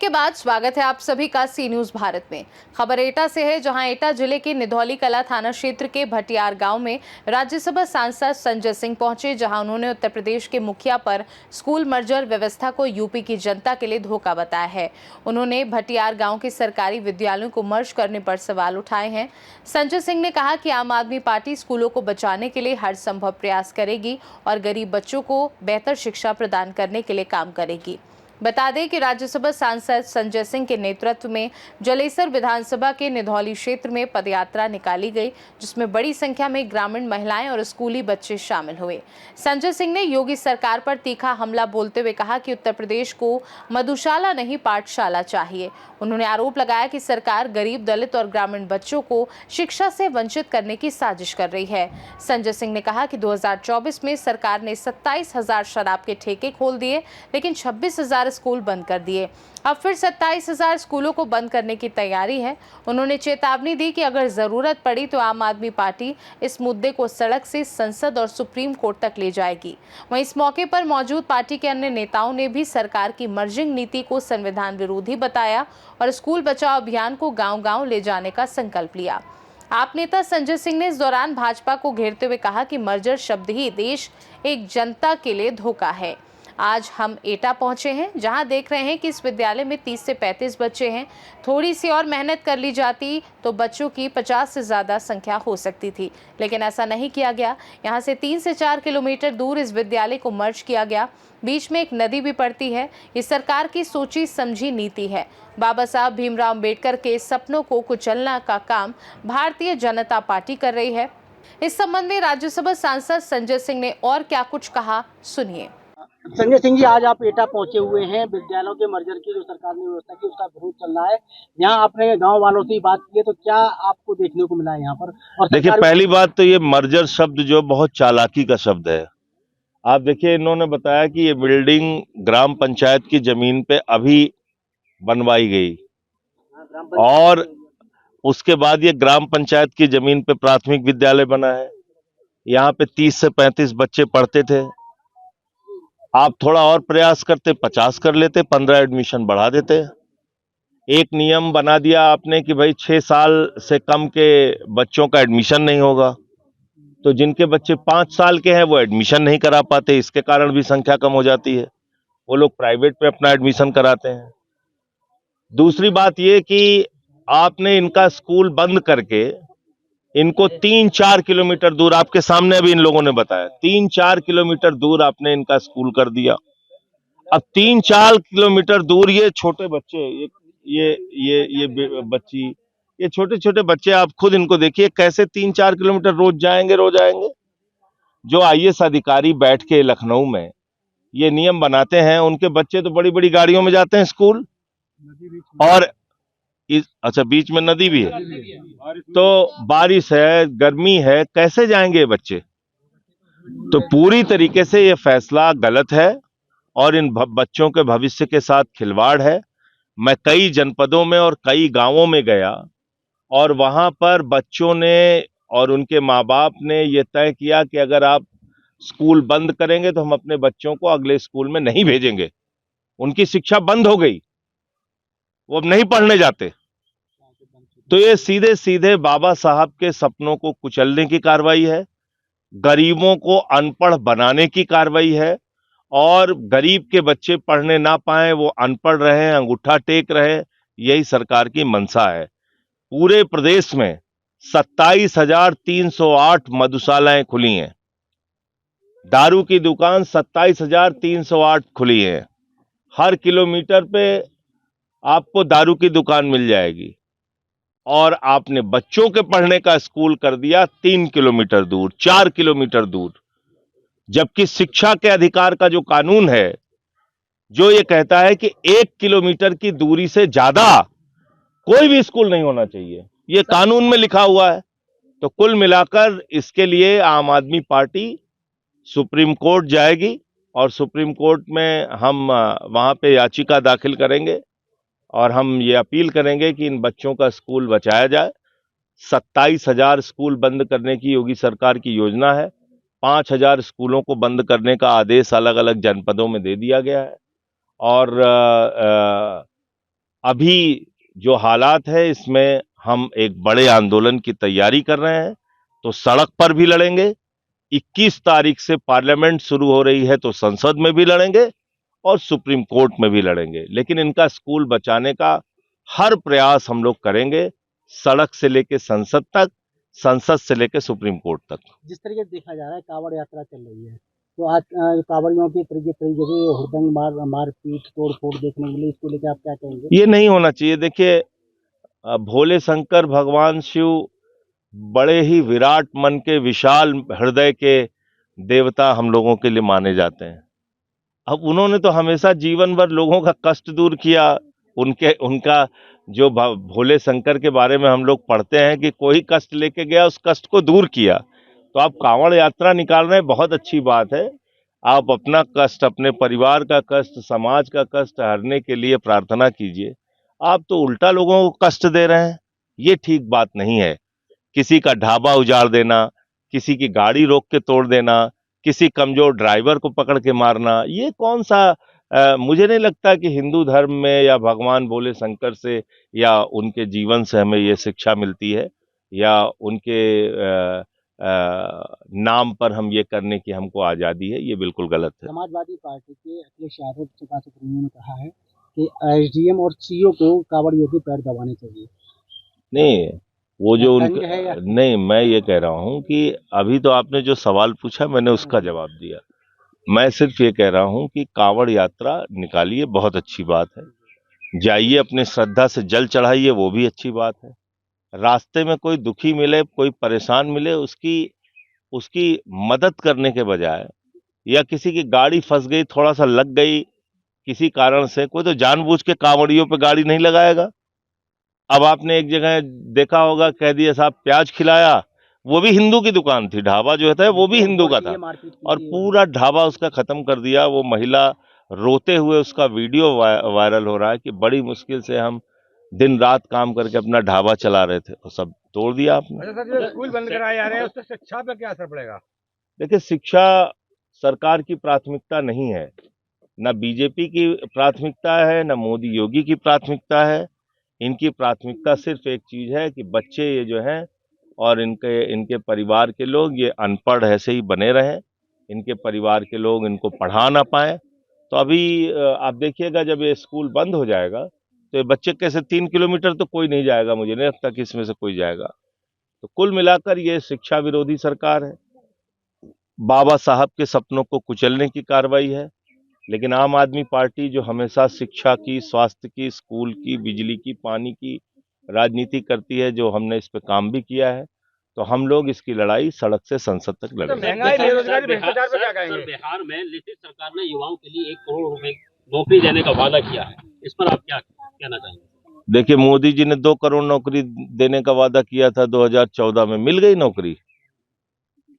Break के बाद स्वागत है आप सभी का सी न्यूज भारत में। खबर एटा से है, जहां एटा जिले के निधौली कला थाना क्षेत्र के भटियार गांव में राज्यसभा सांसद संजय सिंह पहुंचे, जहां उन्होंने उत्तर प्रदेश के मुखिया पर स्कूल मर्जर व्यवस्था को यूपी की जनता के लिए धोखा बताया है। उन्होंने भटियार गांव के सरकारी विद्यालयों को मर्ज करने पर सवाल उठाए हैं। संजय सिंह ने कहा कि आम आदमी पार्टी स्कूलों को बचाने के लिए हर संभव प्रयास करेगी और गरीब बच्चों को बेहतर शिक्षा प्रदान करने के लिए काम करेगी। बता दें कि राज्यसभा सांसद संजय सिंह के नेतृत्व में जलेसर विधानसभा के निधौली क्षेत्र में पदयात्रा निकाली गई, जिसमें बड़ी संख्या में ग्रामीण महिलाएं और स्कूली बच्चे शामिल हुए। संजय सिंह ने योगी सरकार पर तीखा हमला बोलते हुए कहा कि उत्तर प्रदेश को मधुशाला नहीं पाठशाला चाहिए। उन्होंने आरोप लगाया कि सरकार गरीब, दलित और ग्रामीण बच्चों को शिक्षा से वंचित करने की साजिश कर रही है। संजय सिंह ने कहा कि 2024 में सरकार ने 27,000 शराब के ठेके खोल दिए, लेकिन 26,000 स्कूल बंद कर दिए। अब फिर 27,000 स्कूलों को बंद करने की तैयारी है। उन्होंने चेतावनी दी कि अगर जरूरत पड़ी तो आम आदमी पार्टी इस मुद्दे को सड़क से संसद और सुप्रीम कोर्ट तक ले जाएगी। वहीं इस मौके पर मौजूद पार्टी के अन्य नेताओं ने भी सरकार की मर्जिंग नीति को संविधान विरोधी बताया और स्कूल बचाओ अभियान को गांव-गांव ले जाने का संकल्प लिया। आप नेता संजय सिंह ने इस दौरान भाजपा को घेरते हुए कहा कि मर्जर शब्द ही देश एक जनता के लिए धोखा है। आज हम एटा पहुंचे हैं, जहां देख रहे हैं कि इस विद्यालय में 30 से 35 बच्चे हैं। थोड़ी सी और मेहनत कर ली जाती तो बच्चों की 50 से ज़्यादा संख्या हो सकती थी, लेकिन ऐसा नहीं किया गया। यहां से 3 से 4 किलोमीटर दूर इस विद्यालय को मर्ज किया गया। बीच में एक नदी भी पड़ती है। ये सरकार की सोची समझी नीति है। बाबा साहब भीमराव अम्बेडकर के सपनों को कुचलने का काम भारतीय जनता पार्टी कर रही है। इस संबंध में राज्यसभा सांसद संजय सिंह ने और क्या कुछ कहा, सुनिए। संजय सिंह जी, आज आप एटा पहुंचे हुए हैं। विद्यालयों के मर्जर की जो सरकार ने व्यवस्था की उसका विरोध चल रहा है। यहाँ आपने गांव वालों से बात की है, तो क्या आपको देखने को मिला है यहाँ पर? और देखिए, पहली बात तो ये मर्जर शब्द जो बहुत चालाकी का शब्द है। आप देखिए, इन्होंने बताया कि ये बिल्डिंग ग्राम पंचायत की जमीन पे अभी बनवाई गई और उसके बाद ये ग्राम पंचायत की जमीन पे प्राथमिक विद्यालय बना है। यहाँ पे 30 से 35 बच्चे पढ़ते थे। आप थोड़ा और प्रयास करते, 50 कर लेते, 15 एडमिशन बढ़ा देते। एक नियम बना दिया आपने कि भाई 6 साल से कम के बच्चों का एडमिशन नहीं होगा, तो जिनके बच्चे 5 साल के हैं वो एडमिशन नहीं करा पाते। इसके कारण भी संख्या कम हो जाती है। वो लोग प्राइवेट में अपना एडमिशन कराते हैं। दूसरी बात ये कि आपने इनका स्कूल बंद करके इनको 3-4 किलोमीटर दूर, आपके सामने अभी इन लोगों ने बताया, 3-4 किलोमीटर दूर आपने इनका स्कूल कर दिया। अब 3-4 किलोमीटर दूर ये छोटे बच्चे, ये बच्ची, ये छोटे छोटे बच्चे, आप खुद इनको देखिए कैसे 3-4 किलोमीटर रोज आएंगे। जो IAS अधिकारी बैठ के लखनऊ में ये नियम बनाते हैं, उनके बच्चे तो बड़ी बड़ी गाड़ियों में जाते हैं स्कूल। और अच्छा, बीच में नदी भी है, तो बारिश है, गर्मी है, कैसे जाएंगे बच्चे? तो पूरी तरीके से ये फैसला गलत है और इन बच्चों के भविष्य के साथ खिलवाड़ है। मैं कई जनपदों में और कई गांवों में गया और वहां पर बच्चों ने और उनके माँ बाप ने ये तय किया कि अगर आप स्कूल बंद करेंगे तो हम अपने बच्चों को अगले स्कूल में नहीं भेजेंगे। उनकी शिक्षा बंद हो गई, वो अब नहीं पढ़ने जाते। तो ये सीधे सीधे बाबा साहब के सपनों को कुचलने की कार्रवाई है, गरीबों को अनपढ़ बनाने की कार्रवाई है और गरीब के बच्चे पढ़ने ना पाए, वो अनपढ़ रहे, अंगूठा टेक रहे, यही सरकार की मंशा है। पूरे प्रदेश में 27,308 मधुशालाएं खुली हैं। दारू की दुकान 27,308 खुली है। हर किलोमीटर पे आपको दारू की दुकान मिल जाएगी। और आपने बच्चों के पढ़ने का स्कूल कर दिया 3 किलोमीटर दूर, 4 किलोमीटर दूर, जबकि शिक्षा के अधिकार का जो कानून है, जो ये कहता है कि 1 किलोमीटर की दूरी से ज्यादा कोई भी स्कूल नहीं होना चाहिए, ये कानून में लिखा हुआ है। तो कुल मिलाकर इसके लिए आम आदमी पार्टी सुप्रीम कोर्ट जाएगी और सुप्रीम कोर्ट में हम वहां पे याचिका दाखिल करेंगे और हम ये अपील करेंगे कि इन बच्चों का स्कूल बचाया जाए। 27,000 स्कूल बंद करने की योगी सरकार की योजना है। 5,000 स्कूलों को बंद करने का आदेश अलग अलग जनपदों में दे दिया गया है और अभी जो हालात है इसमें हम एक बड़े आंदोलन की तैयारी कर रहे हैं, तो सड़क पर भी लड़ेंगे। 21 तारीख से पार्लियामेंट शुरू हो रही है तो संसद में भी लड़ेंगे और सुप्रीम कोर्ट में भी लड़ेंगे, लेकिन इनका स्कूल बचाने का हर प्रयास हम लोग करेंगे, सड़क से लेके संसद तक, संसद से लेके सुप्रीम कोर्ट तक। जिस तरीके से देखा जा रहा है कांवड़ यात्रा चल रही है, तो आज कांवड़ियों की तरीके से हुड़दंग मारपीट तोड़-फोड़ देखने मिली, इसको लेकर आप क्या कहेंगे? ये नहीं होना चाहिए। देखिए, भोले शंकर भगवान शिव बड़े ही विराट मन के, विशाल हृदय के देवता हम लोगों के लिए माने जाते हैं। अब उन्होंने तो हमेशा जीवन भर लोगों का कष्ट दूर किया। उनका जो भोले शंकर के बारे में हम लोग पढ़ते हैं कि कोई कष्ट लेके गया, उस कष्ट को दूर किया। तो आप कांवड़ यात्रा निकाल रहे हैं, बहुत अच्छी बात है। आप अपना कष्ट, अपने परिवार का कष्ट, समाज का कष्ट हरने के लिए प्रार्थना कीजिए। आप तो उल्टा लोगों को कष्ट दे रहे हैं, ये ठीक बात नहीं है। किसी का ढाबा उजाड़ देना, किसी की गाड़ी रोक के तोड़ देना, किसी कमजोर ड्राइवर को पकड़ के मारना, ये कौन सा मुझे नहीं लगता कि हिंदू धर्म में या भगवान भोले शंकर से या उनके जीवन से हमें ये शिक्षा मिलती है, या उनके नाम पर हम ये करने की हमको आज़ादी है, ये बिल्कुल गलत है। समाजवादी पार्टी के अखिलेश यादव सपा सुप्रीमो ने कहा है कि एसडीएम और सीओ को कांवड़ियों के पैर दबाने चाहिए। नहीं, वो जो तंज है या नहीं, मैं ये कह रहा हूँ कि अभी तो आपने जो सवाल पूछा मैंने उसका जवाब दिया। मैं सिर्फ ये कह रहा हूँ कि कांवड़ यात्रा निकालिए, बहुत अच्छी बात है। जाइए, अपने श्रद्धा से जल चढ़ाइए, वो भी अच्छी बात है। रास्ते में कोई दुखी मिले, कोई परेशान मिले, उसकी मदद करने के बजाय, या किसी की गाड़ी फंस गई, थोड़ा सा लग गई किसी कारण से, कोई तो जानबूझ के कांवड़ियों पे गाड़ी नहीं लगाएगा। अब आपने एक जगह देखा होगा, कह दिया साहब प्याज खिलाया, वो भी हिंदू की दुकान थी, ढाबा जो है वो भी हिंदू का था, और पूरा ढाबा उसका खत्म कर दिया। वो महिला रोते हुए, उसका वीडियो वायरल हो रहा है कि बड़ी मुश्किल से हम दिन रात काम करके अपना ढाबा चला रहे थे, और सब तोड़ दिया आपने। अच्छा सर, जो स्कूल बंद कराए जा रहे हैं उससे शिक्षा पे क्या असर पड़ेगा? देखिए, शिक्षा सरकार की प्राथमिकता नहीं है, ना बीजेपी की प्राथमिकता है, ना मोदी योगी की प्राथमिकता है। इनकी प्राथमिकता सिर्फ एक चीज है कि बच्चे ये जो हैं और इनके परिवार के लोग ये अनपढ़ ऐसे ही बने रहें, इनके परिवार के लोग इनको पढ़ा ना पाए। तो अभी आप देखिएगा, जब ये स्कूल बंद हो जाएगा तो ये बच्चे कैसे 3 किलोमीटर तो कोई नहीं जाएगा, मुझे नहीं लगता कि इसमें से कोई जाएगा। तो कुल मिलाकर ये शिक्षा विरोधी सरकार है, बाबा साहब के सपनों को कुचलने की कार्रवाई है। लेकिन आम आदमी पार्टी जो हमेशा शिक्षा की, स्वास्थ्य की, स्कूल की, बिजली की, पानी की राजनीति करती है, जो हमने इस पे काम भी किया है, तो हम लोग इसकी लड़ाई सड़क से संसद तक लड़ेंगे। महंगाई, बेरोजगारी, भ्रष्टाचार पे क्या कहेंगे? बिहार में नीतीश सरकार ने युवाओं के लिए 1 करोड़ रुपए नौकरी देने का वादा किया है, इस पर आप क्या कहना चाहेंगे? देखिए, मोदी जी ने 2 करोड़ नौकरी देने का वादा किया था 2014 में, मिल गई नौकरी।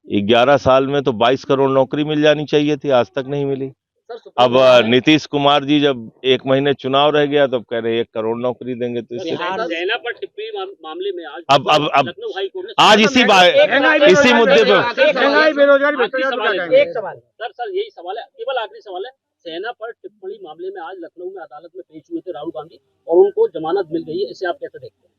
11 साल में तो 22 करोड़ नौकरी मिल जानी चाहिए थी, आज तक नहीं मिली। अब नीतीश कुमार जी जब 1 महीने चुनाव रह गया तो अब कह रहे 1 करोड़ नौकरी देंगे, तो इससे सेना पर टिप्पणी मामले में आज अब लखनऊ हाई कोर्ट ने आज इसी मुद्दे पे महंगाई, बेरोजगारी, भ्रष्टाचार पे क्या कहेंगे? एक सवाल सर यही सवाल है, केवल आखिरी सवाल है। सेना पर टिप्पणी मामले में आज लखनऊ में अदालत में पेश हुए थे राहुल गांधी और उनको जमानत मिल गई है, इसे आप कैसे देखते हैं?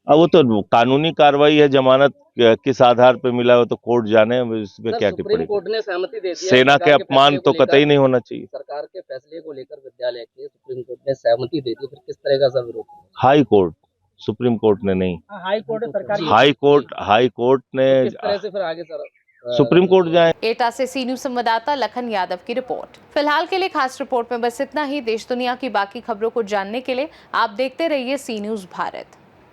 अब वो तो कानूनी कार्रवाई है, जमानत किस आधार पे मिला हो तो कोर्ट जाने, इसमें क्या टिप्पणी। सुप्रीम कोर्ट ने सहमति दे दी है, सेना के अपमान तो कतई नहीं होना चाहिए। सरकार के फैसले को लेकर विद्यालय के सुप्रीम कोर्ट ने सहमति दे दी, फिर किस तरह का सब विरोध? हाई कोर्ट, सुप्रीम कोर्ट ने नहीं। हाई कोर्ट सरकार हाई कोर्ट ने, किस तरह से फिर आगे सर सुप्रीम कोर्ट जाए। एटा से सी न्यूज संवाददाता लखन यादव की रिपोर्ट। फिलहाल के लिए खास रिपोर्ट में बस इतना ही। देश दुनिया की बाकी खबरों को जानने के लिए आप देखते रहिए सी न्यूज भारत।